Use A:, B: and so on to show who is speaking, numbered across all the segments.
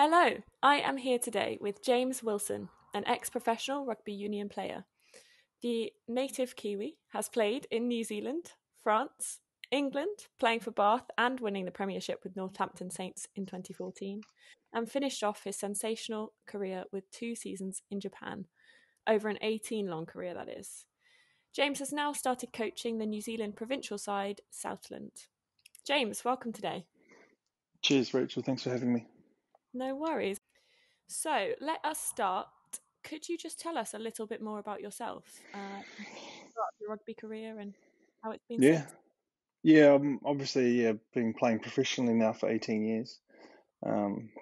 A: Hello, I am here today with James Wilson, an ex-professional rugby union player. The native Kiwi has played in New Zealand, France, England, playing for Bath and winning the premiership with Northampton Saints in 2014, and finished off his sensational career with 2 seasons in Japan, over an 18-long career that is. James has now started coaching the New Zealand provincial side, Southland. James, welcome today.
B: Cheers, Rachel. Thanks for having me.
A: No worries. So let us start. Could you just tell us a little bit more about yourself, about your rugby career and how it's been
B: Yeah,
A: since?
B: obviously, been playing professionally now for 18 years.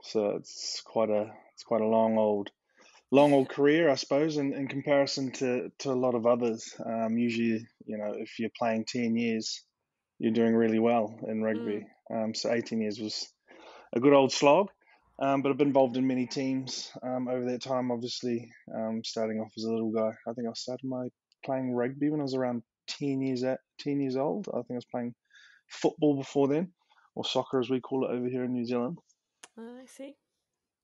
B: So it's quite a long old career, I suppose, in comparison to a lot of others. Usually, if you're playing 10 years, you're doing really well in rugby.
A: Mm,
B: So 18 years was a good old slog. But I've been involved in many teams over that time. Obviously, starting off as a little guy. I think I started my playing rugby when I was around 10 years old. I think I was playing football before then, or soccer as we call it over here in New Zealand.
A: I see.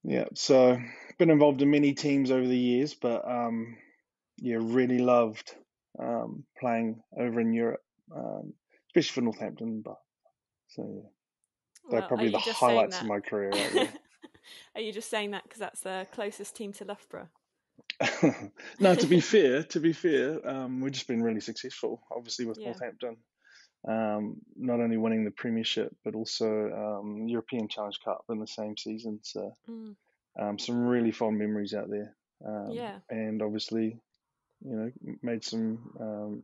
B: Yeah, so been involved in many teams over the years, but yeah, really loved playing over in Europe, especially for Northampton. But so yeah, they're
A: Well, are
B: probably the
A: you just saying
B: highlights of
A: that?
B: my career right there.
A: Are you just saying that because that's the closest team to Loughborough?
B: No, to be fair, we've just been really successful, obviously with
A: Yeah.
B: Northampton. Not only winning the premiership, but also European Challenge Cup in the same season. So
A: Mm,
B: some really fond memories out there,
A: yeah.
B: and obviously, made some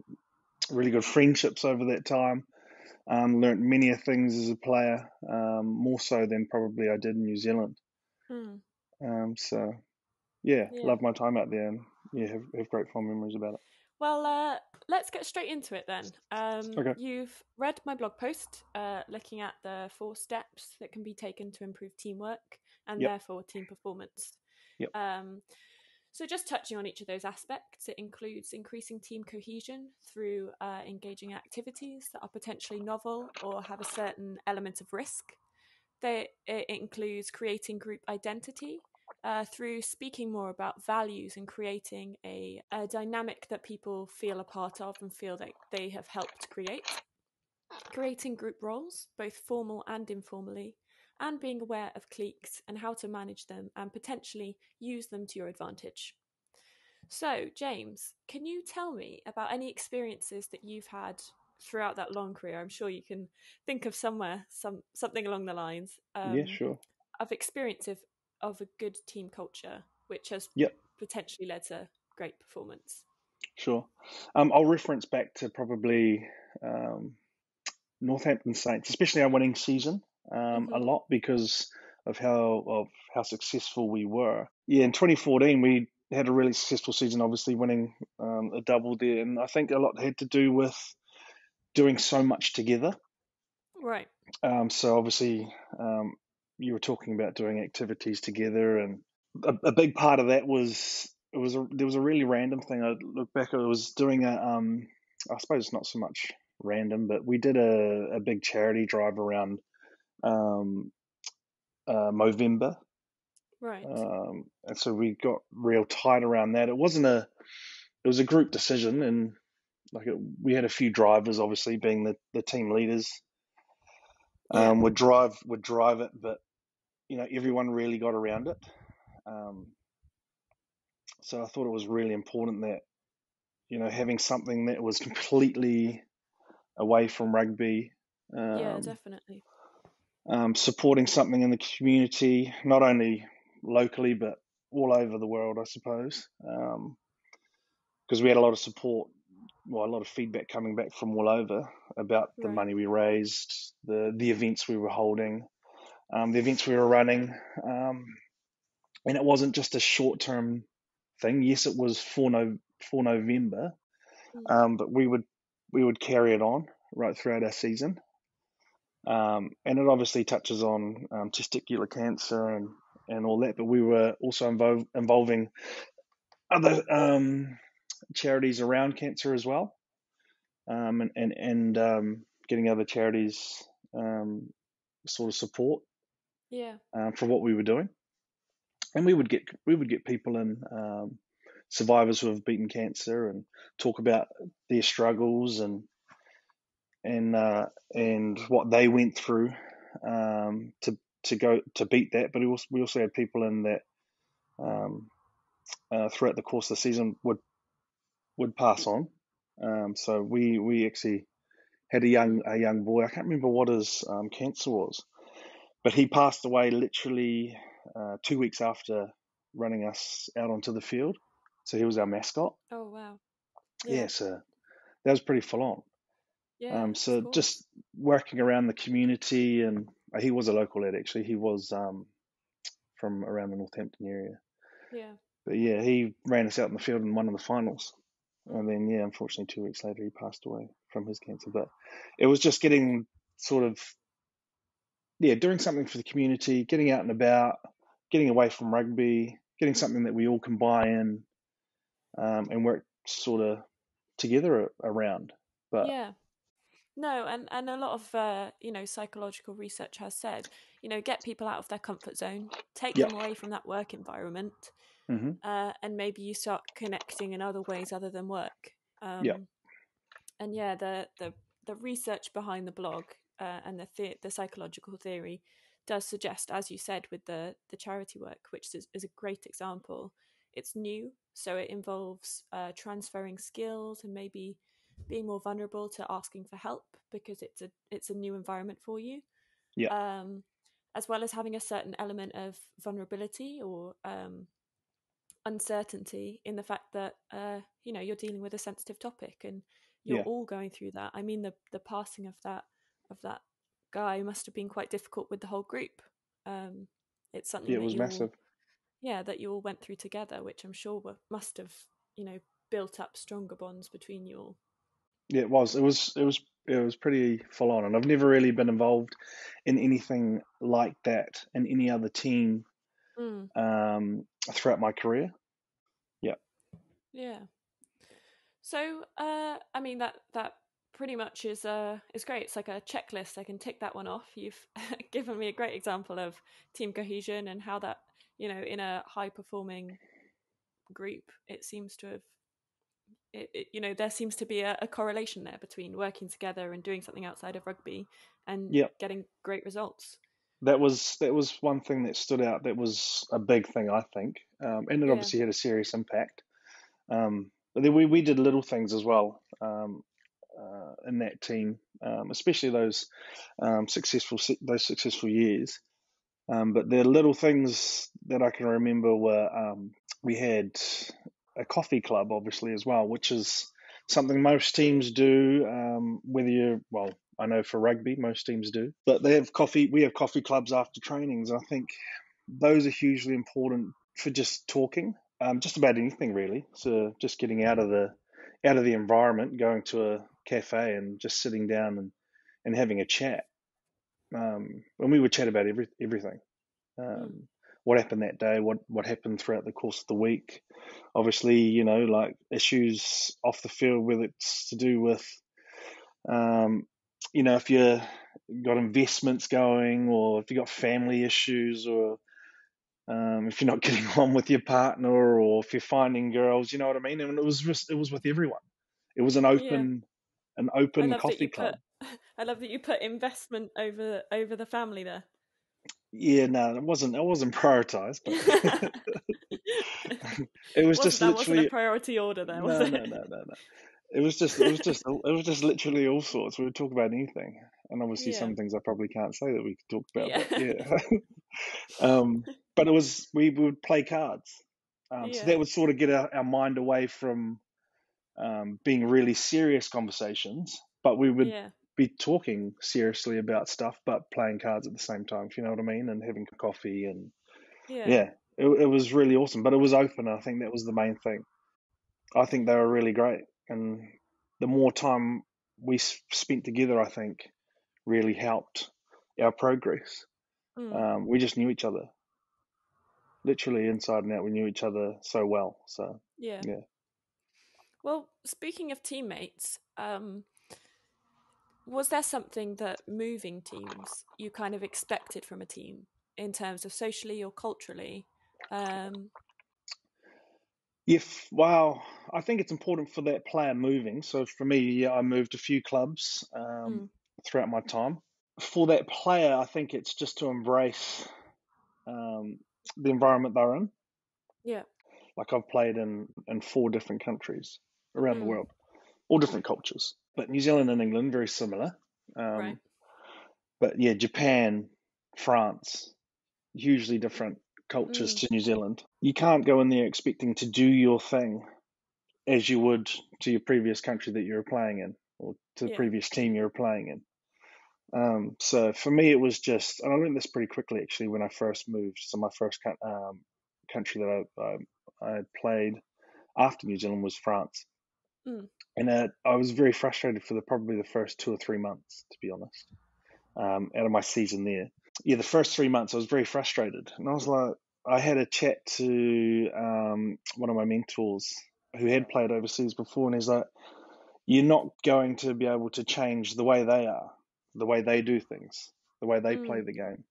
B: really good friendships over that time. Learnt many things as a player, more so than probably I did in New Zealand.
A: Mm,
B: So yeah,
A: yeah.
B: love my time out there, and yeah, have great fond memories about
A: Well, let's get straight into it then.
B: it. Okay.
A: You've read my blog post looking at the 4 steps that can be taken to improve teamwork and
B: Yep.
A: therefore team performance.
B: Yep.
A: Um, so, just touching on each of those aspects, it includes increasing team cohesion through engaging activities that are potentially novel or have a certain element of risk. It includes creating group identity through speaking more about values and creating a dynamic that people feel a part of and feel that they have helped create. Creating group roles, both formal and informally, and being aware of cliques and how to manage them and potentially use them to your advantage. So, James, can you tell me about any experiences that you've had throughout that long career? I'm sure you can think of something along the lines
B: Yeah, sure.
A: of experience of a good team culture, which has
B: Yep,
A: potentially led to great performance.
B: sure. I'll reference back to probably um, Northampton Saints, especially our winning season, a
A: Hmm.
B: lot because of how successful we were. Yeah, in 2014 we had a really successful season, obviously winning a double there, and I think a lot had to do with doing so much together.
A: Right.
B: So obviously, you were talking about doing activities together, and a big part of that was there was a really random thing. I look back, I was doing I suppose it's not so much random, but we did a big charity drive around um, Movember,
A: Right.
B: and so we got real tight around that. It was a group decision, and we had a few drivers, obviously being the team leaders,
A: Yeah.
B: would drive it, but everyone really got around it. Um, so I thought it was really important that having something that was completely away from rugby,
A: Yeah,
B: um,
A: definitely.
B: supporting something in the community, not only locally but all over the world, I suppose, because we had a lot of support, well, a lot of feedback coming back from all over about the
A: Right.
B: money we raised, the events we were holding, the events we were running, and it wasn't just a short term thing. Yes, it was for November,
A: Mm.
B: but we would carry it on right throughout our season. And it obviously touches on testicular cancer and all that, but we were also involving other charities around cancer as well, and getting other charities sort of support
A: Yeah.
B: for what we were doing. and we would get people in, survivors who have beaten cancer, and talk about their struggles and what they went through, to go to beat that. But we also had people in that, um, throughout the course of the season would pass on. So we actually had a young boy. I can't remember what his cancer was, but he passed away literally 2 weeks after running us out onto the field. So he was our mascot.
A: Oh wow.
B: Yeah,
A: Yeah.
B: so that was pretty full on.
A: Yeah, of
B: So
A: course.
B: just working around the community, and he was a local lad actually. He was from around the Northampton area.
A: Yeah.
B: But yeah, he ran us out in the field and won in the finals. And
A: Mm.
B: then yeah, unfortunately 2 weeks later he passed away from his cancer. But it was just getting sort of, yeah, doing something for the community, getting out and about, getting away from rugby, getting something that we all can buy in, and work sort of together around. But
A: Yeah. No, and a lot of psychological research has said, get people out of their comfort zone, take
B: yeah,
A: them away from that work environment,
B: hmm
A: and maybe you start connecting in other ways other than work.
B: yeah,
A: And yeah, the research behind the blog, and the psychological theory does suggest, as you said, with the charity work, which is a great example. It's new, so it involves transferring skills and maybe being more vulnerable to asking for help because it's a new environment for you,
B: yeah,
A: um, as well as having a certain element of vulnerability or uncertainty in the fact that you're dealing with a sensitive topic and you're
B: yeah,
A: all going through that. I mean, the passing of that guy must have been quite difficult with the whole group. It's
B: yeah.
A: something
B: It
A: that
B: was massive.
A: you all went through together, which I'm sure must have you know built up stronger bonds between you all.
B: Yeah, it was. It was pretty full on, and I've never really been involved in anything like that in any other team,
A: Mm,
B: throughout my career. Yeah,
A: yeah. So, I mean that pretty much is great. It's like a checklist. I can tick that one off. You've given me a great example of team cohesion and how that in a high performing group, it seems to have there seems to be a correlation there between working together and doing something outside of rugby and
B: yeah.
A: getting great results.
B: That was one thing that stood out. That was a big thing, I think, and it
A: Yeah.
B: obviously had a serious impact. But then we did little things as well, in that team, especially those successful years. But the little things that I can remember were, we had a coffee club, obviously, as well, which is something most teams do. Whether you're, well, I know for rugby, most teams do, but they have coffee. We have coffee clubs after trainings. I think those are hugely important for just talking, just about anything really. So just getting out of the environment, going to a cafe and just sitting down and having a chat. And we would chat about everything,
A: Mm.
B: what happened that day, what happened throughout the course of the week. Obviously, like issues off the field, whether it's to do with, um, if you got investments going, or if you got family issues, or if you're not getting on with your partner, or if you're finding girls, you know what I mean. And it was with everyone. It was an
A: Yeah.
B: open an
A: I
B: open
A: love that
B: coffee
A: you put
B: club.
A: I love that you put investment over the family there.
B: Yeah, no, it wasn't prioritized, but it was just
A: That wasn't a
B: literally.
A: priority order there, was
B: No, no,
A: it?
B: no, no, no. It was just literally all sorts. We would talk about anything, and obviously
A: Yeah.
B: some things I probably can't say that we could talk about.
A: Yeah.
B: But yeah, but we would play cards, so
A: Yeah.
B: that would sort of get our mind away from, being really serious conversations. But we would
A: Yeah.
B: be talking seriously about stuff, but playing cards at the same time, if you know what I mean, and having coffee. And
A: Yeah.
B: yeah, it was really awesome. But it was open. I think that was the main thing. I think they were really great, and the more time we spent together, I think, really helped our progress.
A: Mm.
B: We just knew each other, literally inside and out. We knew each other so well. So
A: Yeah.
B: yeah,
A: Well, speaking of teammates, was there something that moving teams you kind of expected from a team in terms of socially or culturally?
B: Well, I think it's important for that player moving. So for me, yeah, I moved a few clubs throughout my time. For that player, I think it's just to embrace the environment they're in.
A: Yeah.
B: Like I've played in 4 different countries around the world, all different cultures. But New Zealand and England, very similar.
A: Right.
B: But yeah, Japan, France, hugely different cultures to New Zealand. You can't go in there expecting to do your thing as you would to your previous country that you were playing in, or to the
A: Yeah.
B: previous team you were playing in. So for me, it was just, and I learned this pretty quickly actually when I first moved. So my first country that I played after New Zealand was France, and I was very frustrated for probably the first 2 or 3 months, to be honest, out of my season there. Yeah, the first 3 months I was very frustrated, and I was like, I had a chat to one of my mentors who had played overseas before, and he's like, you're not going to be able to change the way they are, the way they do things, the way they play the game.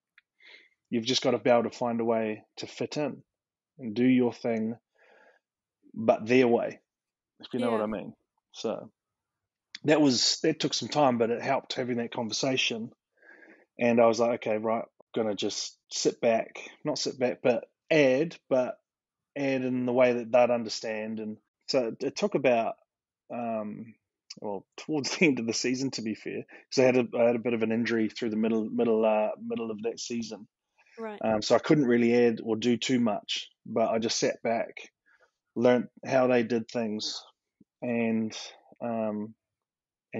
B: You've just got to be able to find a way to fit in and do your thing, but their way, if you know what I mean. So that took some time, but it helped having that conversation. And I was like, okay, right, I'm gonna just not sit back, but add in the way that they'd understand. And so it took about towards the end of the season, to be fair, because I had a bit of an injury through the middle of that season.
A: Right.
B: So I couldn't really add or do too much, but I just sat back, learned how they did things, and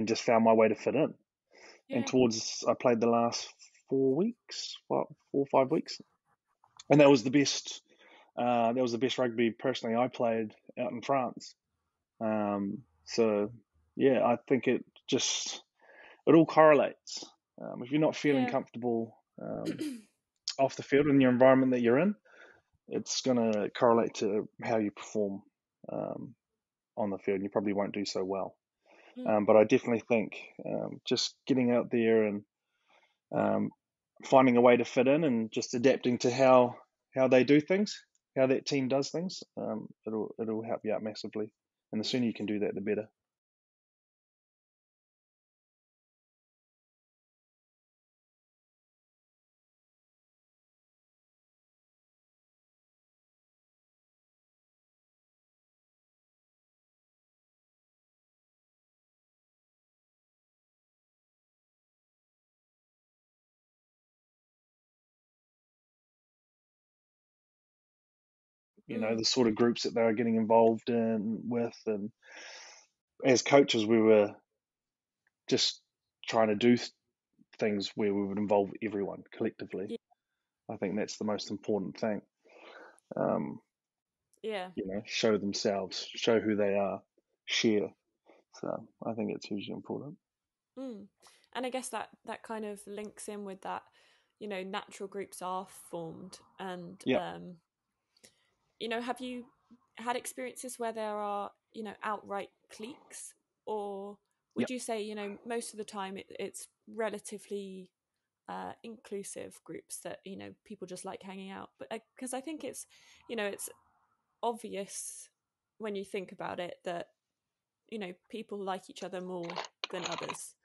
B: just found my way to fit in. And I played the last 4 weeks, 5 weeks, and that was the best. That was the best rugby personally I played out in France. So yeah, I think it all correlates. If you're not feeling comfortable off the field in your environment that you're in, it's going to correlate to how you perform on the field, and you probably won't do so well. But I definitely think just getting out there and finding a way to fit in and just adapting to how they do things, how that team does things, it'll help you out massively. And the sooner you can do that, the better. The sort of groups that they were getting involved with, and as coaches, we were just trying to do things where we would involve everyone collectively. I think that's the most important thing. Show themselves, show who they are, share. So I think it's hugely important.
A: And I guess that kind of links in with that, natural groups are formed. And, have you had experiences where there are, outright cliques? Or would you say, most of the time it's relatively inclusive groups that, people just like hanging out? But because I think it's, it's obvious when you think about it that, people like each other more than others.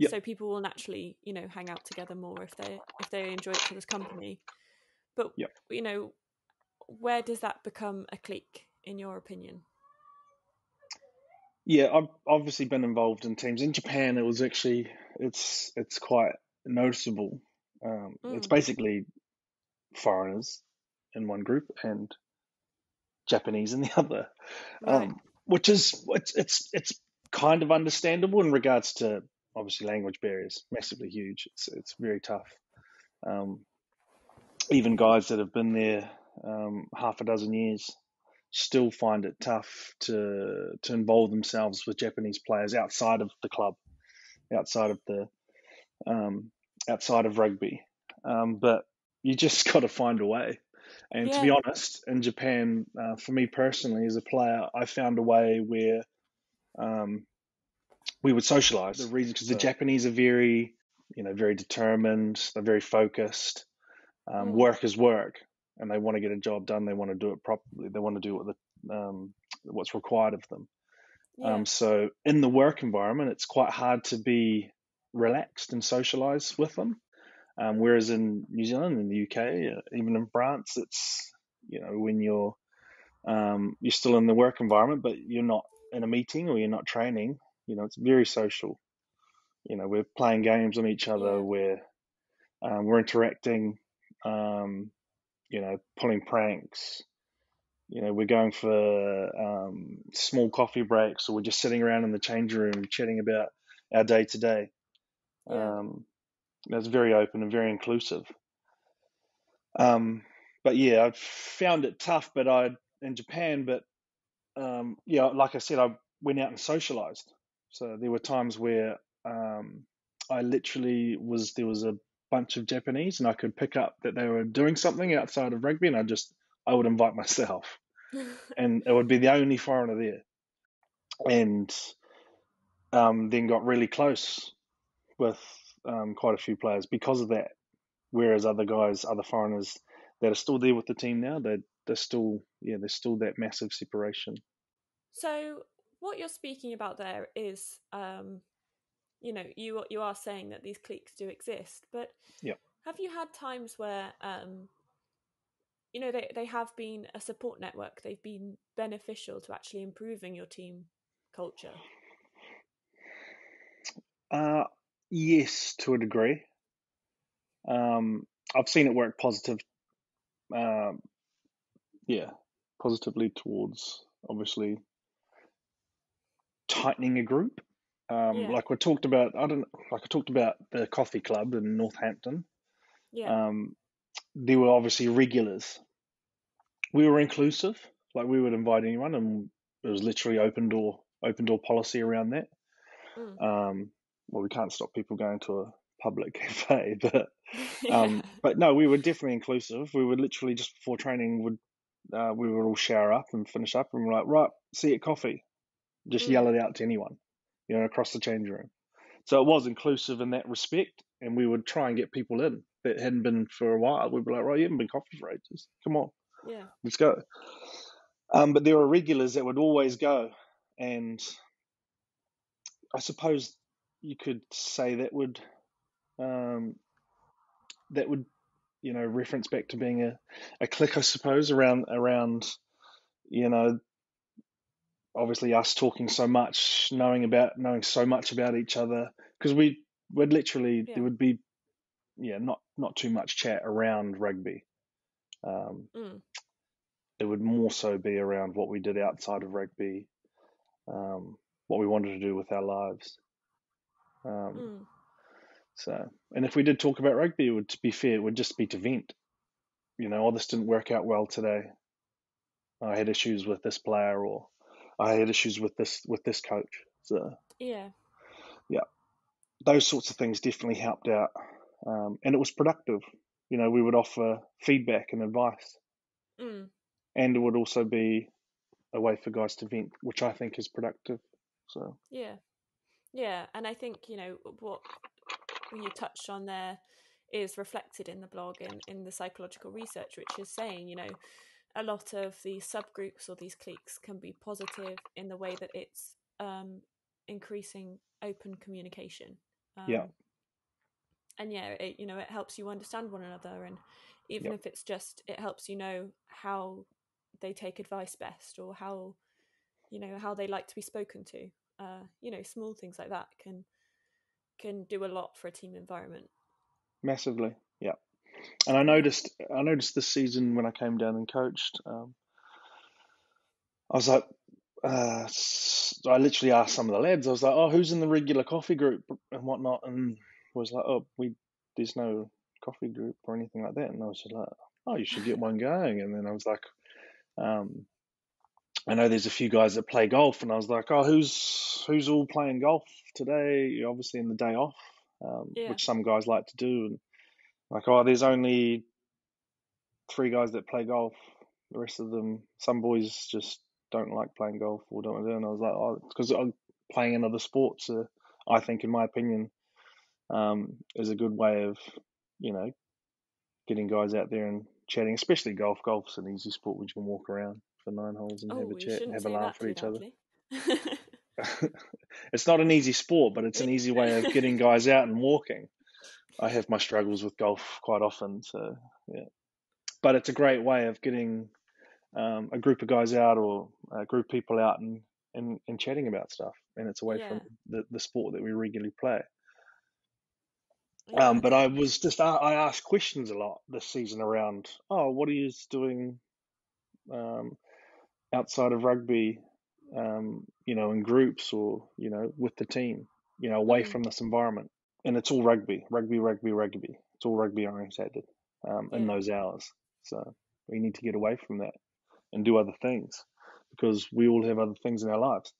A: So people will naturally, hang out together more if they enjoy each other's company. But where does that become a clique, in your opinion?
B: Yeah, I've obviously been involved in teams. In Japan, it was actually it's quite noticeable. It's basically foreigners in one group and Japanese in the other,
A: Right.
B: which is it's kind of understandable in regards to obviously language barriers, massively huge. It's very tough. Even guys that have been there half a dozen years still find it tough to involve themselves with Japanese players outside of the club, outside of the outside of rugby. But you just got to find a way. And to be honest, in Japan, for me personally as a player, I found a way where we would socialize. The reason because the Japanese are very, very determined. They're very focused. Work is work. and they want to get a job done. They want to do it properly. They want to do what's required of them.
A: Yeah.
B: So in the work environment, it's quite hard to be relaxed and socialize with them. Whereas in New Zealand, in the UK, even in France, it's, when you're still in the work environment, but you're not in a meeting or you're not training. It's very social. We're playing games on each other.
A: Yeah.
B: We're interacting. Pulling pranks. We're going for small coffee breaks, or we're just sitting around in the change room chatting about our day to day.
A: Yeah.
B: That's very open and very inclusive. But yeah, I found it tough. In Japan, but like I said, I went out and socialized. So there were times where I literally there was a bunch of Japanese, and I could pick up that they were doing something outside of rugby, and I would invite myself, and it would be the only foreigner there, and then got really close with quite a few players because of that. Whereas other foreigners that are still there with the team now, there's still that massive separation.
A: So what you're speaking about there is, you are saying that these cliques do exist, but
B: Yeah.
A: have you had times where, they have been a support network? They've been beneficial to actually improving your team culture?
B: Yes, to a degree. I've seen it work uh, positively towards obviously tightening a group.
A: Yeah.
B: Like we talked about, I talked about the coffee club in Northampton.
A: Yeah.
B: Um, there were obviously regulars. We were inclusive, like we would invite anyone, and it was literally open door policy around that.
A: Mm.
B: Well, we can't stop people going to a public cafe,
A: Yeah.
B: but no, we were definitely inclusive. We would literally just before training we would all shower up and finish up, and we're like, right, see you at coffee. Just
A: Mm.
B: yell it out to anyone, across the change room. So it was inclusive in that respect, and we would try and get people in that hadn't been for a while. We'd be like, right, you haven't been coffee for ages. Come on,
A: Yeah.
B: let's go. But there were regulars that would always go, and I suppose you could say um, that would reference back to being a clique, I suppose, around you know obviously us talking so much, knowing so much about each other, because would literally there
A: Yeah.
B: would be not too much chat around rugby. Um,
A: Mm.
B: it would more so be around what we did outside of rugby, what we wanted to do with our lives. Um,
A: Mm.
B: and if we did talk about rugby, it would, to be fair, it would just be to vent. Oh, this didn't work out well today. I had issues with this player, or I had issues with this coach. So
A: Yeah.
B: yeah, those sorts of things definitely helped out, and it was productive. We would offer feedback and advice,
A: Mm.
B: and it would also be a way for guys to vent, which I think is productive. So
A: Yeah. Yeah. And I think, what you touched on there is reflected in the blog and in the psychological research, which is saying, a lot of these subgroups or these cliques can be positive in the way that it's increasing open communication.
B: yeah,
A: And yeah, it helps you understand one another, and even
B: yeah,
A: if it's just, it helps how they take advice best, or how they like to be spoken to. Small things like that can do a lot for a team environment.
B: massively, yeah. And
A: Yeah.
B: I noticed this season when I came down and coached, I was like, I literally asked some of the lads. I was like, "Oh, who's in the regular coffee group and whatnot?" And was like, "Oh, there's no coffee group or anything like that." And I was just like, "Oh, you should get one going." And then I was like, um, "I know there's a few guys that play golf," and I was like, "Oh, who's all playing golf today? Obviously, in the day off,
A: Yeah.
B: which some guys like to do." And like, "Oh, there's only 3 guys that play golf. The rest of them, some boys just don't like playing golf or don't do." And I was like, "Oh, because I'm playing another sport." So I think, in my opinion, is a good way of, you know, getting guys out there and chatting, especially golf. Golf's an easy sport which you can walk around for 9 holes and
A: Oh,
B: have a
A: we
B: chat,
A: shouldn't
B: have a
A: say
B: laugh
A: that
B: at
A: too
B: each other.
A: loudly.
B: It's not an easy sport, but it's an easy way of getting guys out and walking. I have my struggles with golf quite often, so yeah. But it's a great way of getting a group of guys out or a group of people out and chatting about stuff. And it's away
A: Yeah,
B: from the sport that we regularly play.
A: yeah,
B: But I asked questions a lot this season around, oh, what are you doing um, outside of rugby, in groups or, with the team, away
A: mm,
B: from this environment. And it's all rugby, rugby, rugby, rugby. It's all rugby orientated in
A: yeah.
B: those hours. So we need to get away from that and do other things because we all have other things in our lives.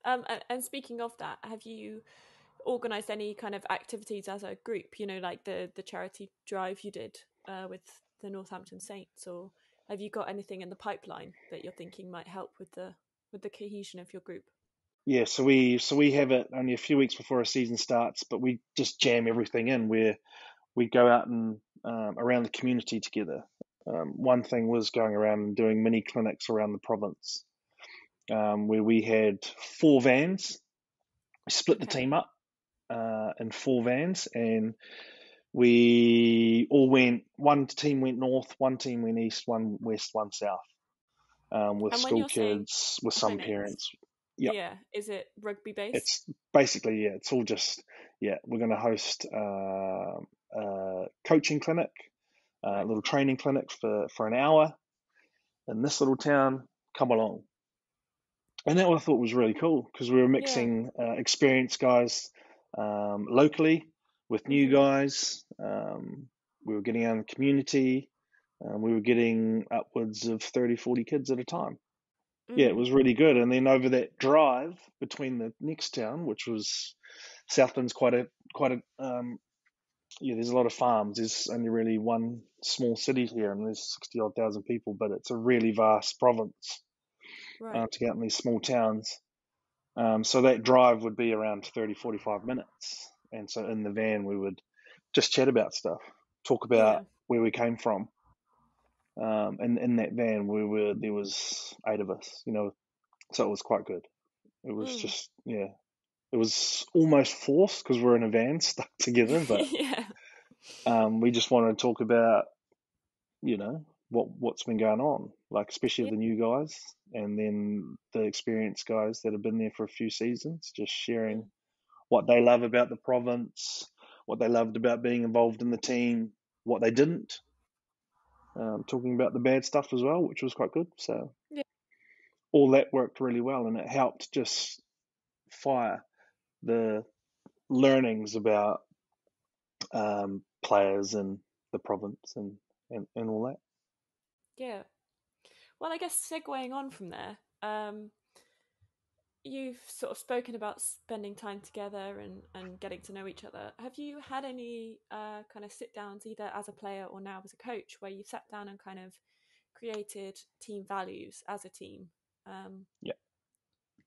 A: And speaking of that, have you organised any kind of activities as a group? Like the charity drive you did with the Northampton Saints, or have you got anything in the pipeline that you're thinking might help with the cohesion of your group?
B: Yeah, so we have it only a few weeks before a season starts, but we just jam everything in where we go out and around the community together. One thing was going around and doing mini clinics around the province, where we had 4 vans. We split the
A: Okay.
B: team up in 4 vans, and we all went. One team went north, one team went east, one west, one south, with
A: And when
B: school
A: you're saying
B: kids, with some
A: clinics,
B: parents. Yep,
A: yeah, is it rugby based?
B: it's basically, yeah, it's all just, yeah. We're going to host a coaching clinic, a
A: Right.
B: little training clinic for an hour in this little town. Come along. And that what I thought was really cool because we were
A: Yeah.
B: mixing experienced guys locally with new
A: Mhm.
B: guys. We were getting out in the community. We were getting upwards of 30, 40 kids at a time. Yeah, it
A: Mm.
B: was really good. And then over that drive between the next town, which was Southland's yeah, there's a lot of farms. There's only really one small city here, and there's 60 odd thousand people, but it's a really vast province
A: Right.
B: to get out in these small towns. So that drive would be around 30, 45 minutes. And so in the van, we would just chat about stuff, talk about
A: Yeah.
B: where we came from. And in that van, there was 8 of us, so it was quite good. It was
A: Mm.
B: just, yeah, it was almost forced because we're in a van stuck together, but
A: Yeah.
B: we just wanted to talk about, what's been going on, like especially
A: Yeah.
B: the new guys and then the experienced guys that have been there for a few seasons, just sharing
A: Mm.
B: what they love about the province, what they loved about being involved in the team, what they didn't. Talking about the bad stuff as well, which was quite good. So
A: Yeah.
B: all that worked really well, and it helped just fire the learnings about players and the province and all that.
A: Yeah. Well, I guess segueing on from there, you've sort of spoken about spending time together and getting to know each other. Have you had any kind of sit downs, either as a player or now as a coach, where you've sat down and kind of created team values as a team? Um,
B: Yeah,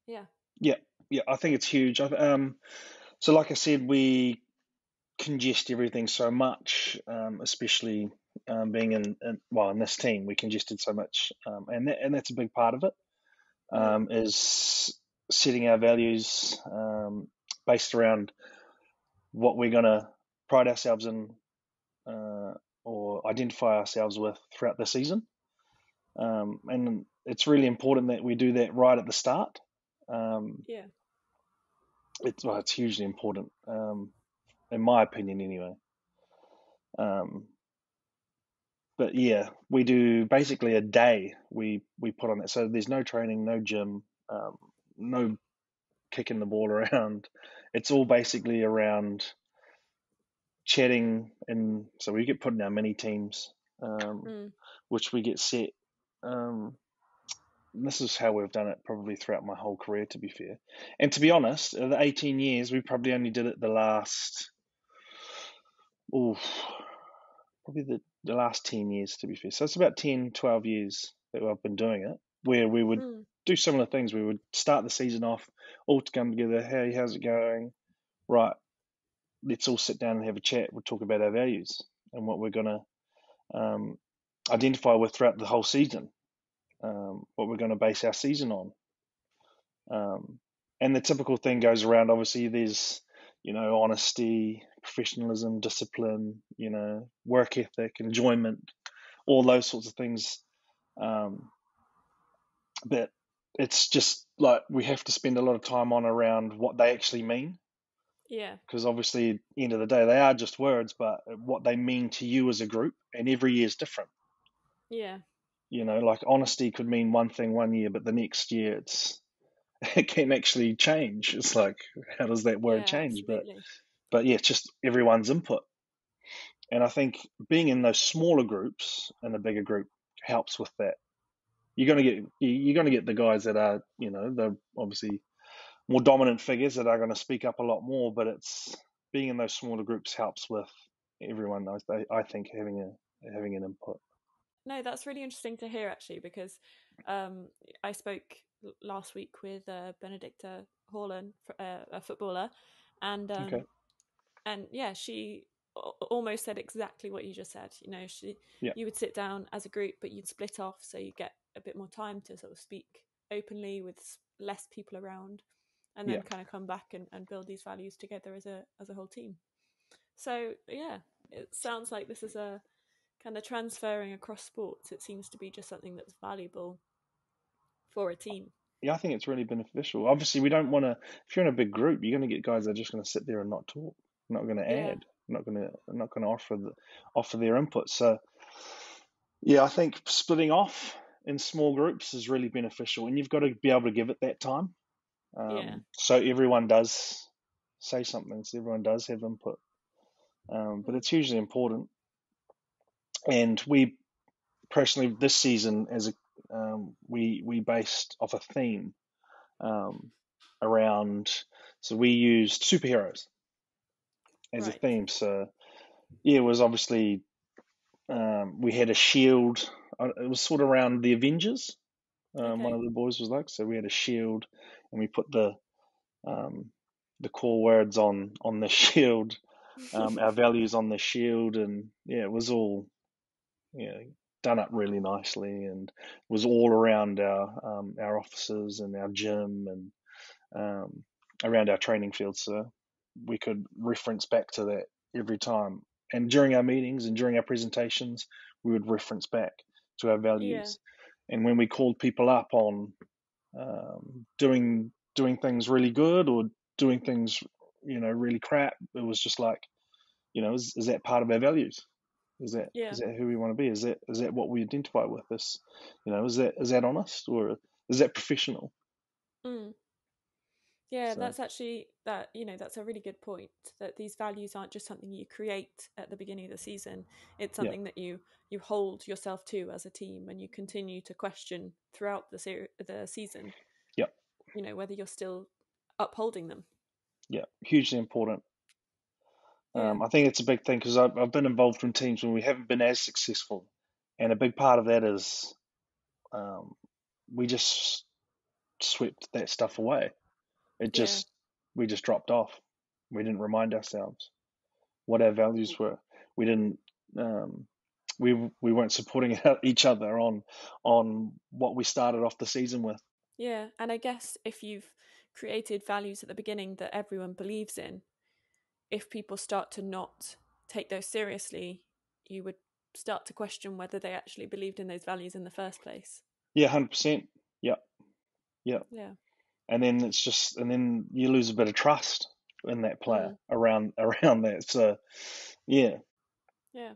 A: yeah.
B: yeah, yeah. I think it's huge. So, like I said, we congest everything so much, especially being in this team, we congested so much, and that's a big part of it.
A: Mm.
B: Is setting our values based around what we're going to pride ourselves in uh, or identify ourselves with throughout the season. And it's really important that we do that right at the start. Um,
A: Yeah.
B: it's hugely important, in my opinion, anyway. Um, but yeah, we do basically a day we put on that. So there's no training, no gym, no kicking the ball around. It's all basically around chatting, and so we get put in our mini teams,
A: Mm.
B: which we get set. This is how we've done it probably throughout my whole career, to be fair. And to be honest, the 18 years, we probably only did it the last, oh, probably the last 10 years, to be fair. So it's about 10, 12 years that I've been doing it, where we would
A: Mm.
B: do similar things. We would start the season off, all to come together. Hey, how's it going? Right, let's all sit down and have a chat. We'll talk about our values and what we're going to identify with throughout the whole season, what we're going to base our season on. And the typical thing goes around, obviously, there's, honesty, professionalism, discipline, work ethic, enjoyment, all those sorts of things. But it's just like we have to spend a lot of time on around what they actually mean.
A: Yeah.
B: Because obviously, at the end of the day, they are just words, but what they mean to you as a group, and every year is different.
A: Yeah.
B: Like honesty could mean one thing one year, but the next year it can actually change. It's like, how does that word
A: Yeah,
B: change?
A: absolutely.
B: But yeah, it's just everyone's input. And I think being in those smaller groups and a bigger group helps with that. You're gonna get the guys that are, they're obviously more dominant figures that are going to speak up a lot more. But it's being in those smaller groups helps with everyone. I think having an input.
A: No, that's really interesting to hear actually, because I spoke last week with Benedicta Horlan, a footballer, and
B: Okay.
A: yeah, she almost said exactly what you just said.
B: Yeah.
A: You would sit down as a group, but you'd split off so you get a bit more time to sort of speak openly with less people around, and
B: Yeah.
A: then kind of come back and build these values together as a whole team. So yeah, it sounds like this is a kind of transferring across sports. It seems to be just something that's valuable for a team.
B: Yeah, I think it's really beneficial. Obviously, we don't want to. If you're in a big group, you're going to get guys that are just going to sit there and not talk, not going to
A: Yeah,
B: add, not going to offer their input. So, yeah, I think splitting off in small groups is really beneficial, and you've got to be able to give it that time,
A: yeah,
B: so everyone does say something, so everyone does have input. But
A: mm.
B: it's hugely important. And we personally this season as a we based off a theme, um, around. So we used superheroes as a
A: Right.
B: theme. So yeah, it was obviously, we had a shield. It was sort of around the Avengers. One
A: Okay.
B: of the boys was like, so we had a shield, and we put um, the core words on the shield, our values on the shield, and yeah, it was all, you know, done up really nicely, and was all around our offices and our gym, and um, around our training field. So we could reference back to that every time. And during our meetings and during our presentations, we would reference back to our
A: Yeah,
B: values. And when we called people up on, doing things really good or doing things, really crap, it was just like, is that part of our values? Is that
A: yeah.
B: is that who we want to be? Is that what we identify with? Is that honest, or is that professional?
A: Mm. Yeah,
B: So
A: that's actually that's a really good point, that these values aren't just something you create at the beginning of the season. It's
B: yeah,
A: something that you hold yourself to as a team, and you continue to question throughout the season,
B: yeah,
A: whether you're still upholding them.
B: yeah, hugely important.
A: Yeah.
B: I think it's a big thing because I've been involved in teams when we haven't been as successful, and a big part of that is, um, we just swept that stuff away. It
A: Yeah.
B: just We just dropped off. We didn't remind ourselves what our values were. We didn't. Um, we weren't supporting each other on what we started off the season with.
A: Yeah, and I guess if you've created values at the beginning that everyone believes in, if people start to not take those seriously, you would start to question whether they actually believed in those values in the first place.
B: Yeah, 100%. Yeah, yeah.
A: Yeah.
B: And then you lose a bit of trust in that player
A: Mm.
B: around that. So yeah,
A: Yeah.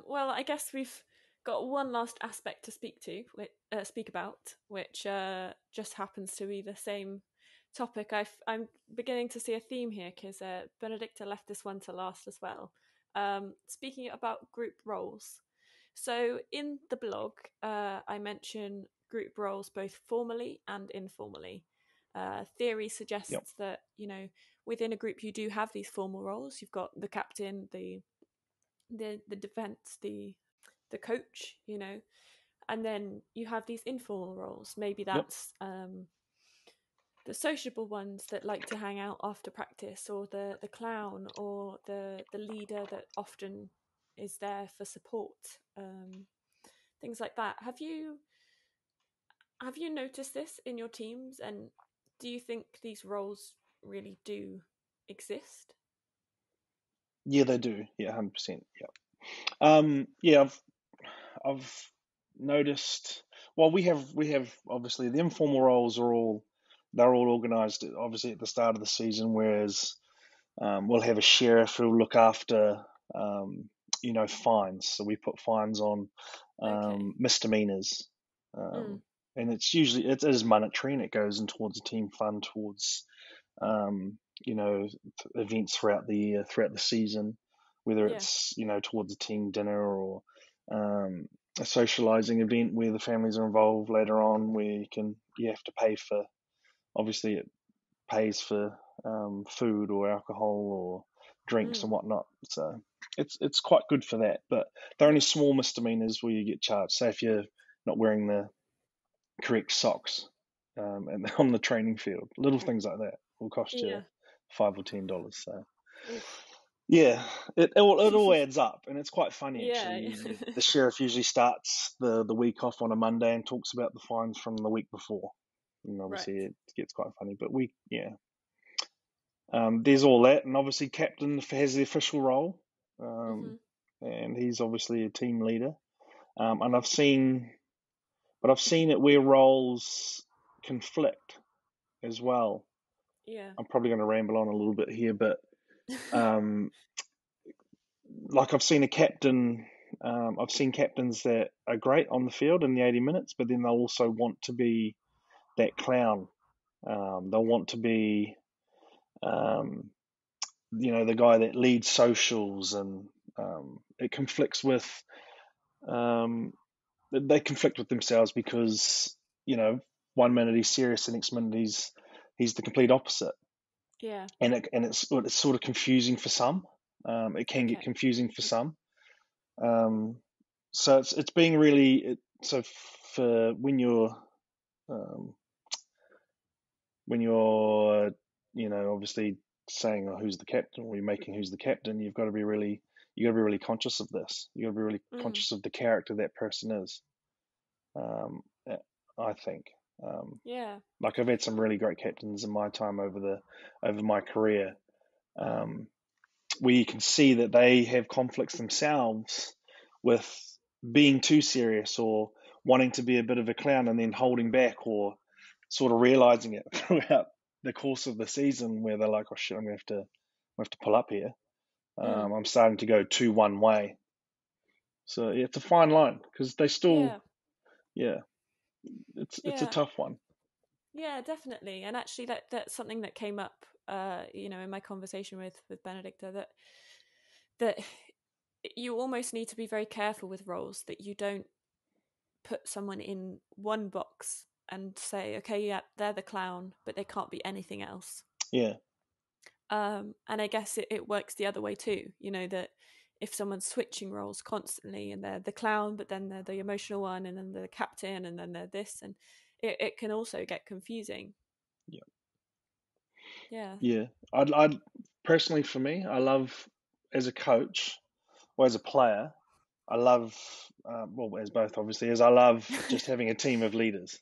A: Well, I guess we've got one last aspect to speak about, which just happens to be the same topic. I'm beginning to see a theme here because Benedicta left this one to last as well. Speaking about group roles. So in the blog, I mention group roles both formally and informally. Theory
B: yep,
A: suggests that within a group you do have these formal roles. You've got the captain, the defense, the coach, and then you have these informal roles. Maybe
B: yep,
A: that's the sociable ones that like to hang out after practice, or the clown, or the leader that often is there for support, things like that. Have you noticed this in your teams, and do you think these roles really do exist?
B: Yeah, they do. Yeah, 100%. Yeah. Yeah, I've noticed. Well, we have obviously the informal roles they're all organised obviously at the start of the season, whereas we'll have a sheriff who'll look after fines. So we put fines on
A: Okay.
B: misdemeanors,
A: Mm.
B: and it is monetary, and it goes in towards a team fund towards um, events throughout the year, throughout the season, whether
A: Yeah.
B: it's towards a team dinner or a socializing event where the families are involved later on, where you have to pay for. Obviously, it pays for food or alcohol or drinks
A: Mm.
B: and whatnot. So it's quite good for that. But they're only small misdemeanors where you get charged. Say if you're not wearing the correct socks and on the training field, little things like that will cost you
A: Yeah.
B: $5 or $10. So
A: Oof.
B: yeah, it all adds up, and it's quite funny
A: Yeah.
B: actually. The sheriff usually starts the week off on a Monday and talks about the fines from the week before, and
A: Right.
B: obviously it gets quite funny. But there's all that, and obviously captain has the official role,
A: Hmm.
B: and he's obviously a team leader. And I've seen it where roles conflict as well.
A: Yeah.
B: I'm probably going to ramble on a little bit here, but um, like I've seen captains that are great on the field in the 80 minutes, but then they'll also want to be that clown. They'll want to be, um, the guy that leads socials, and it conflicts with, um, they conflict with themselves because, one minute he's serious, the next minute he's the complete opposite.
A: Yeah.
B: And it's sort of confusing for some. It can get
A: Okay.
B: confusing for some. Um, so it's being really so for um, when you're obviously saying, oh, who's the captain, or you're making who's the captain, you got to be really conscious of this. You got to be really
A: Mm.
B: conscious of the character that person is. Um, I think.
A: Yeah.
B: Like I've had some really great captains in my time over my career, um, where you can see that they have conflicts themselves with being too serious or wanting to be a bit of a clown and then holding back, or sort of realizing it throughout the course of the season, where they're like, oh shit, I'm gonna have to pull up here.
A: Mm.
B: I'm starting to go too one way. So yeah, it's a fine line because they
A: Yeah.
B: still, yeah, it's a
A: Yeah.
B: tough one.
A: Yeah, definitely. And actually that's something that came up in my conversation with Benedicta, that you almost need to be very careful with roles, that you don't put someone in one box and say, okay, yeah, they're the clown, but they can't be anything else.
B: Yeah,
A: And I guess it works the other way too, that if someone's switching roles constantly and they're the clown, but then they're the emotional one, and then they're the captain, and then they're this, and it can also get confusing.
B: yeah,
A: Yeah.
B: yeah. I'd personally, for me, I love, as a coach or as a player, I love, well, as both obviously, as I love just having a team of leaders.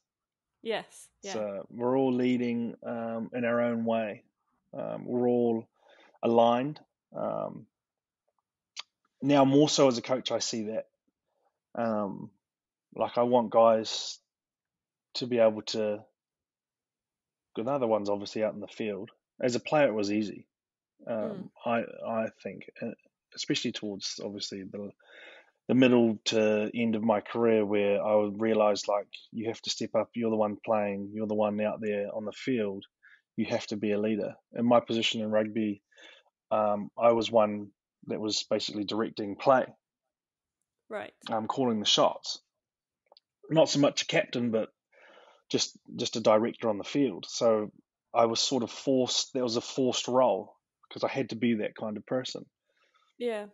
A: Yes. Yeah.
B: So we're all leading in our own way. We're all aligned. Um, Now, more so as a coach, I see that. Um, like, I want guys to be able to. Another one's obviously out in the field. As a player, it was easy.
A: Mm.
B: I think, especially towards obviously the middle to end of my career, where I realized, like, you have to step up. You're the one playing. You're the one out there on the field. You have to be a leader. In my position in rugby, I was one that was basically directing play,
A: Right.
B: calling the shots. Not so much a captain, but just a director on the field. So I was sort of forced. There was a forced role because I had to be that kind of person.
A: Yeah.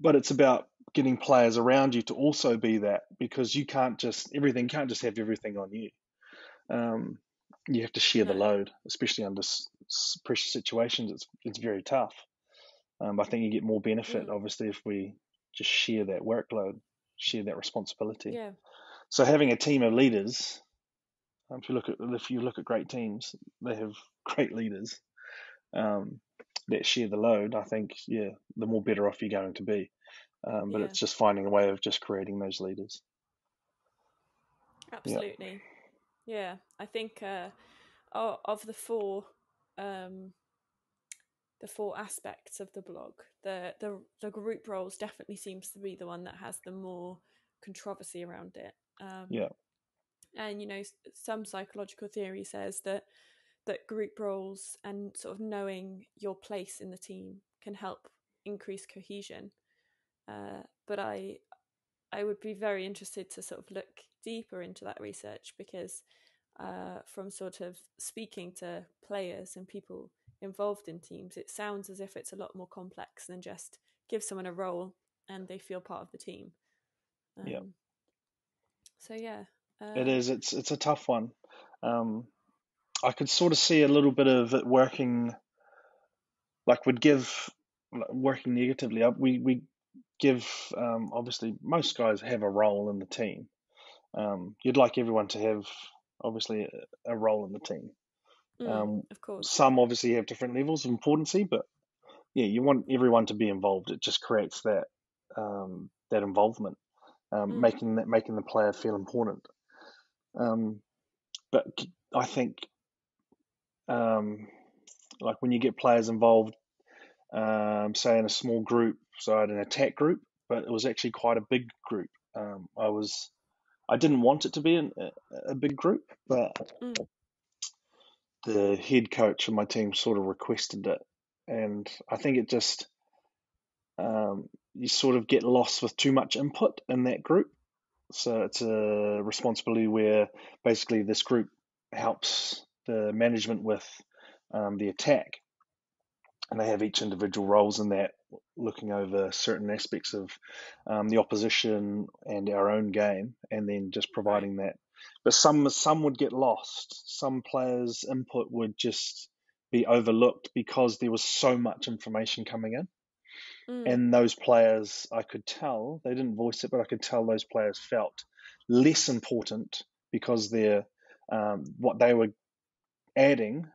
B: But it's about getting players around you to also be that, because you can't just have everything on you. Um, you have to share the
A: No.
B: load, especially under pressure situations. It's very tough. I think you get more benefit,
A: Mm.
B: obviously, if we just share that workload, share that responsibility.
A: Yeah.
B: So having a team of leaders, if you look at great teams, they have great leaders that share the load. I think, the more better off you're going to be. But it's just finding a way of just creating those leaders.
A: Absolutely. Yeah. I think of the four aspects of the blog, the group roles definitely seems to be the one that has the more controversy around it. And some psychological theory says that group roles and sort of knowing your place in the team can help increase cohesion. But I would be very interested to sort of look deeper into that research, because from sort of speaking to players and people involved in teams, it sounds as if it's a lot more complex than just give someone a role and they feel part of the team. So
B: it is. It's a tough one. I could sort of see a little bit of it working, like working negatively. We give, obviously most guys have a role in the team. You'd like everyone to have obviously a role in the team.
A: Of course.
B: Some obviously have different levels of importancy, but you want everyone to be involved. It just creates that that involvement, making the player feel important. But I think, like when you get players involved, say in a small group, so I had an attack group, but it was actually quite a big group. I didn't want it to be a big group, but the head coach of my team sort of requested it, and I think it just you sort of get lost with too much input in that group. So it's a responsibility where basically this group helps the management with the attack, and they have each individual roles in that, looking over certain aspects of the opposition and our own game, and then just providing that. But some would get lost. Some players' input would just be overlooked because there was so much information coming in. And those players, I could tell, they didn't voice it, but I could tell those players felt less important because what they were adding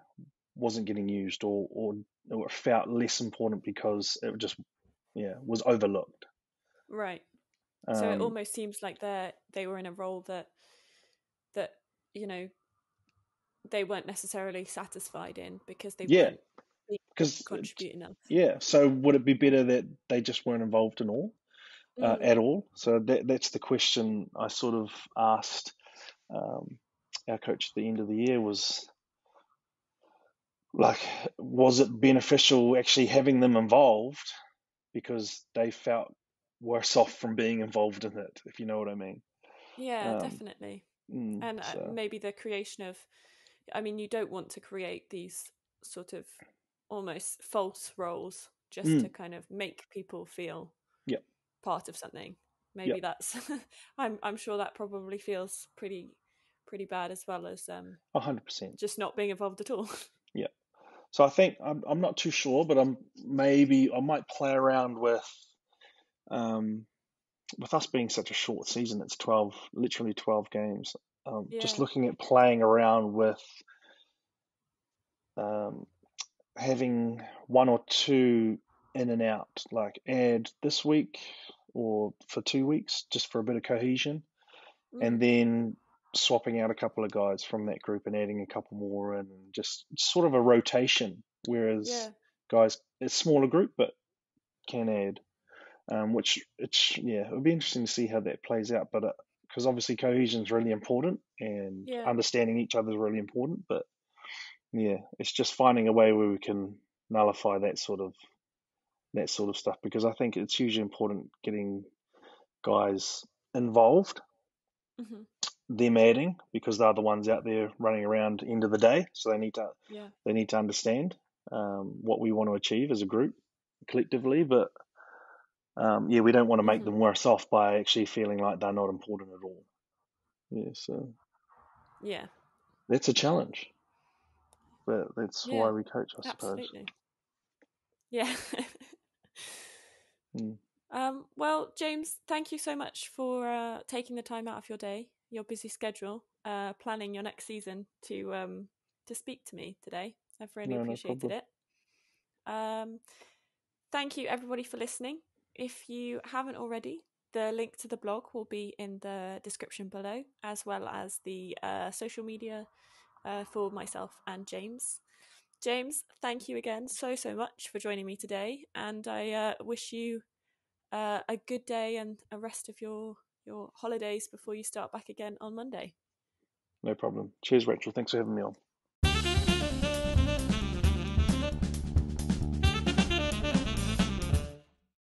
B: wasn't getting used, or it felt less important because it just was overlooked.
A: Right. So it almost seems like they were in a role that they weren't necessarily satisfied in because they weren't contributing enough.
B: So would it be better that they just weren't involved in all at all? So that's the question I sort of asked our coach at the end of the year, was like, was it beneficial actually having them involved because they felt worse off from being involved in it, if you know what I mean?
A: Yeah, definitely. And maybe the creation of, you don't want to create these sort of almost false roles just to kind of make people feel part of something. Maybe that's I'm sure that probably feels pretty bad, as well as
B: 100%
A: just not being involved at all.
B: So I think I'm not too sure, but I might play around with us being such a short season. It's literally 12 games. Just looking at playing around with having one or two in and out, like add this week or for 2 weeks, just for a bit of cohesion, and then swapping out a couple of guys from that group and adding a couple more, and just sort of a rotation. Whereas guys, it's a smaller group, but can add. Which it would be interesting to see how that plays out. But because obviously cohesion is really important, and understanding each other is really important. But it's just finding a way where we can nullify that sort of stuff, because I think it's hugely important getting guys involved, them adding, because they're the ones out there running around end of the day, so they need to understand what we want to achieve as a group collectively. But we don't want to make them worse off by actually feeling like they're not important at all. So that's a challenge, but that's why we coach, I suppose.
A: Absolutely. Yeah. Well, James, thank you so much for taking the time out of your day, your busy schedule, planning your next season to speak to me today. I've really
B: No, no
A: appreciated
B: problem.
A: it. Thank you, everybody, for listening. If you haven't already, the link to the blog will be in the description below, as well as the social media for myself and James. James, thank you again so much for joining me today, and I wish you a good day and a rest of your holidays before you start back again on Monday.
B: No problem. Cheers, Rachel. Thanks for having me on.